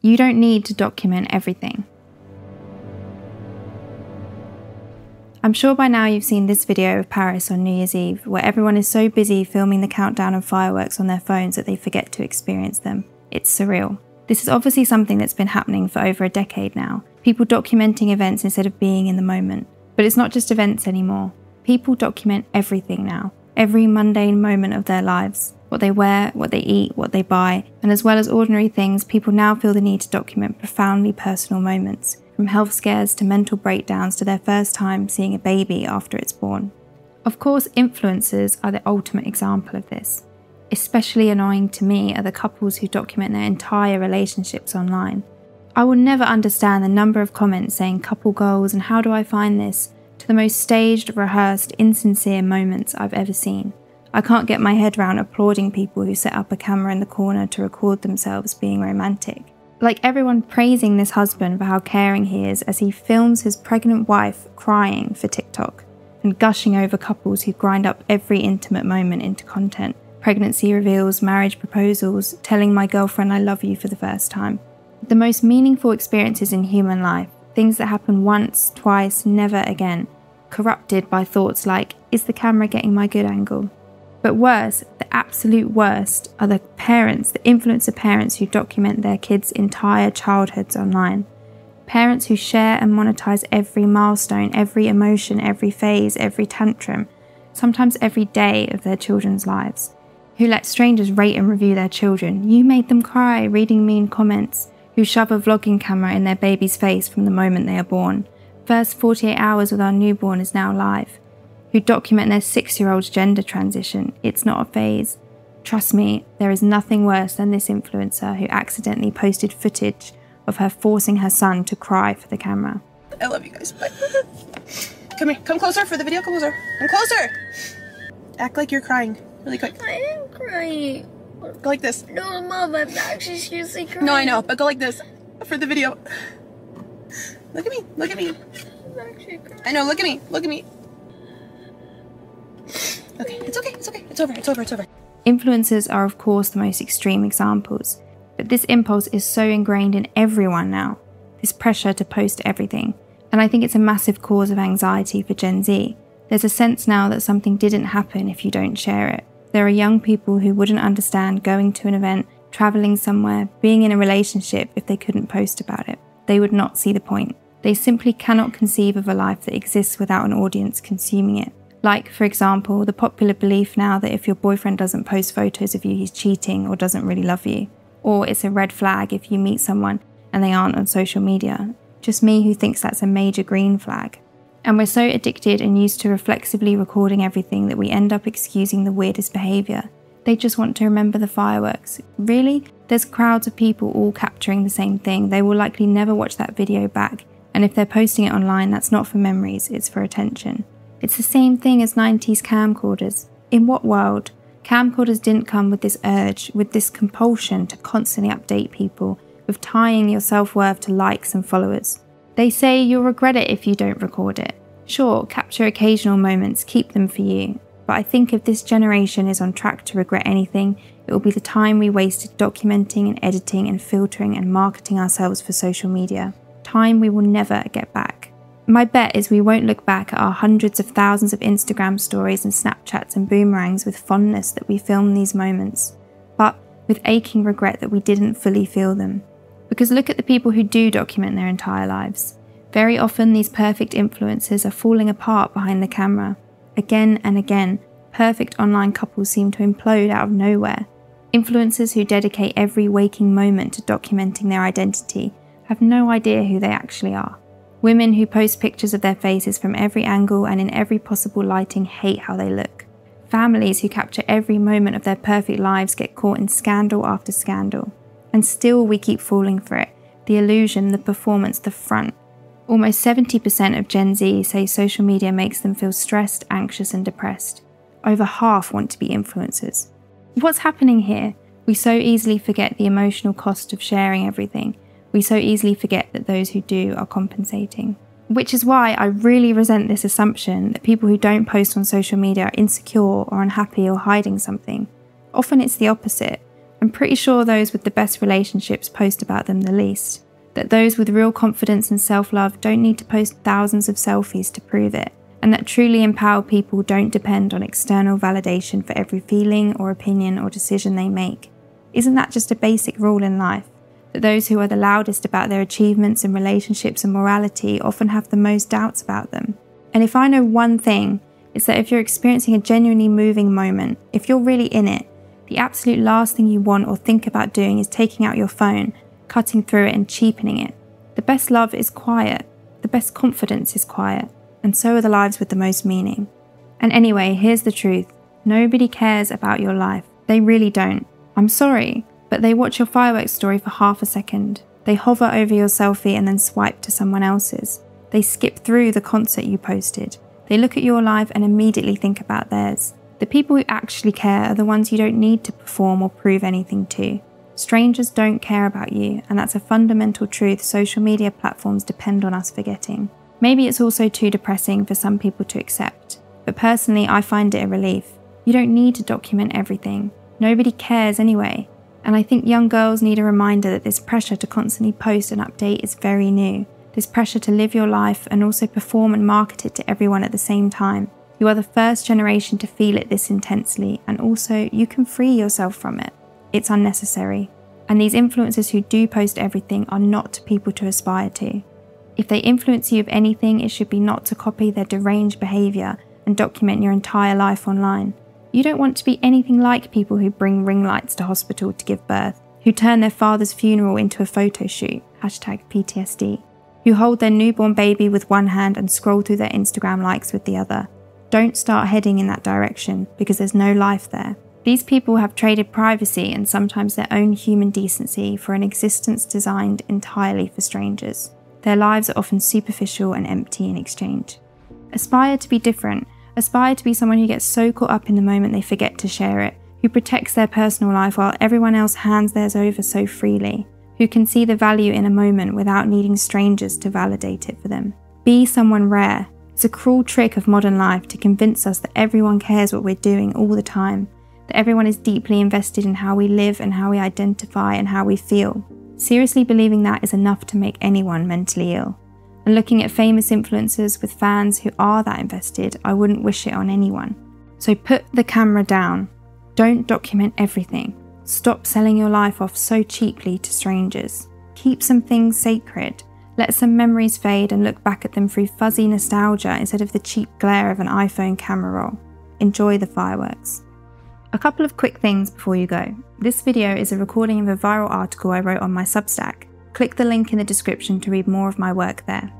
You don't need to document everything. I'm sure by now you've seen this video of Paris on New Year's Eve, where everyone is so busy filming the countdown and fireworks on their phones that they forget to experience them. It's surreal. This is obviously something that's been happening for over a decade now. People documenting events instead of being in the moment. But it's not just events anymore. People document everything now. Every mundane moment of their lives. What they wear, what they eat, what they buy. And as well as ordinary things, people now feel the need to document profoundly personal moments. From health scares to mental breakdowns to their first time seeing a baby after it's born. Of course, influencers are the ultimate example of this. Especially annoying to me are the couples who document their entire relationships online. I will never understand the number of comments saying couple goals and how do I find this, to the most staged, rehearsed, insincere moments I've ever seen. I can't get my head around applauding people who set up a camera in the corner to record themselves being romantic. Like everyone praising this husband for how caring he is as he films his pregnant wife crying for TikTok, and gushing over couples who grind up every intimate moment into content. Pregnancy reveals, marriage proposals, telling my girlfriend I love you for the first time. The most meaningful experiences in human life, things that happen once, twice, never again, corrupted by thoughts like, is the camera getting my good angle? But worse, the absolute worst, are the parents, the influencer parents who document their kids' entire childhoods online. Parents who share and monetize every milestone, every emotion, every phase, every tantrum, sometimes every day of their children's lives. Who let strangers rate and review their children. You made them cry, reading mean comments. Who shove a vlogging camera in their baby's face from the moment they are born. First 48 hours with our newborn is now live. Who document their 6-year-old's gender transition. It's not a phase. Trust me, there is nothing worse than this influencer who accidentally posted footage of her forcing her son to cry for the camera. I love you guys. Bye. Come here. Come closer for the video. Come closer. Come closer. Act like you're crying. Really quick. I am crying. Go like this. No, Mom, I'm actually seriously crying. No, I know, but go like this for the video. Look at me. Look at me. I'm actually crying. I know. Look at me. Look at me. Okay. It's okay. It's okay. It's over. It's over. It's over. Influencers are of course the most extreme examples, but this impulse is so ingrained in everyone now. This pressure to post everything. And I think it's a massive cause of anxiety for Gen Z. There's a sense now that something didn't happen if you don't share it. There are young people who wouldn't understand going to an event, travelling somewhere, being in a relationship if they couldn't post about it. They would not see the point. They simply cannot conceive of a life that exists without an audience consuming it. Like, for example, the popular belief now that if your boyfriend doesn't post photos of you, he's cheating or doesn't really love you. Or it's a red flag if you meet someone and they aren't on social media. Just me who thinks that's a major green flag. And we're so addicted and used to reflexively recording everything that we end up excusing the weirdest behaviour. They just want to remember the fireworks. Really? There's crowds of people all capturing the same thing. They will likely never watch that video back. And if they're posting it online, that's not for memories, it's for attention. It's the same thing as 90s camcorders. In what world? Camcorders didn't come with this urge, with this compulsion to constantly update people, with tying your self-worth to likes and followers. They say you'll regret it if you don't record it. Sure, capture occasional moments, keep them for you. But I think if this generation is on track to regret anything, it will be the time we wasted documenting and editing and filtering and marketing ourselves for social media. Time we will never get back. My bet is we won't look back at our hundreds of thousands of Instagram stories and Snapchats and boomerangs with fondness that we filmed these moments, but with aching regret that we didn't fully feel them. Because look at the people who do document their entire lives. Very often these perfect influencers are falling apart behind the camera. Again and again, perfect online couples seem to implode out of nowhere. Influencers who dedicate every waking moment to documenting their identity have no idea who they actually are. Women who post pictures of their faces from every angle and in every possible lighting hate how they look. Families who capture every moment of their perfect lives get caught in scandal after scandal. And still we keep falling for it. The illusion, the performance, the front. Almost 70% of Gen Z say social media makes them feel stressed, anxious and depressed. Over half want to be influencers. What's happening here? We so easily forget the emotional cost of sharing everything. We so easily forget that those who do are compensating. Which is why I really resent this assumption that people who don't post on social media are insecure or unhappy or hiding something. Often it's the opposite. I'm pretty sure those with the best relationships post about them the least. That those with real confidence and self-love don't need to post thousands of selfies to prove it. And that truly empowered people don't depend on external validation for every feeling or opinion or decision they make. Isn't that just a basic rule in life? That those who are the loudest about their achievements and relationships and morality often have the most doubts about them. And if I know one thing, it's that if you're experiencing a genuinely moving moment, if you're really in it, the absolute last thing you want or think about doing is taking out your phone, cutting through it and cheapening it. The best love is quiet. The best confidence is quiet. And so are the lives with the most meaning. And anyway, here's the truth. Nobody cares about your life. They really don't. I'm sorry, but they watch your fireworks story for half a second. They hover over your selfie and then swipe to someone else's. They skip through the concert you posted. They look at your life and immediately think about theirs. The people who actually care are the ones you don't need to perform or prove anything to. Strangers don't care about you, and that's a fundamental truth social media platforms depend on us forgetting. Maybe it's also too depressing for some people to accept, but personally I find it a relief. You don't need to document everything. Nobody cares anyway. And I think young girls need a reminder that this pressure to constantly post and update is very new. This pressure to live your life and also perform and market it to everyone at the same time. You are the first generation to feel it this intensely, and also you can free yourself from it. It's unnecessary. And these influencers who do post everything are not people to aspire to. If they influence you of anything, it should be not to copy their deranged behaviour and document your entire life online. You don't want to be anything like people who bring ring lights to hospital to give birth, who turn their father's funeral into a photo shoot, #PTSD, who hold their newborn baby with one hand and scroll through their Instagram likes with the other. Don't start heading in that direction, because there's no life there. These people have traded privacy and sometimes their own human decency for an existence designed entirely for strangers. Their lives are often superficial and empty in exchange. Aspire to be different. Aspire to be someone who gets so caught up in the moment they forget to share it, who protects their personal life while everyone else hands theirs over so freely, who can see the value in a moment without needing strangers to validate it for them. Be someone rare. It's a cruel trick of modern life to convince us that everyone cares what we're doing all the time, that everyone is deeply invested in how we live and how we identify and how we feel. Seriously believing that is enough to make anyone mentally ill. And looking at famous influencers with fans who are that invested, I wouldn't wish it on anyone. So put the camera down. Don't document everything. Stop selling your life off so cheaply to strangers. Keep some things sacred. Let some memories fade and look back at them through fuzzy nostalgia instead of the cheap glare of an iPhone camera roll. Enjoy the fireworks. A couple of quick things before you go. This video is a recording of a viral article I wrote on my Substack. Click the link in the description to read more of my work there.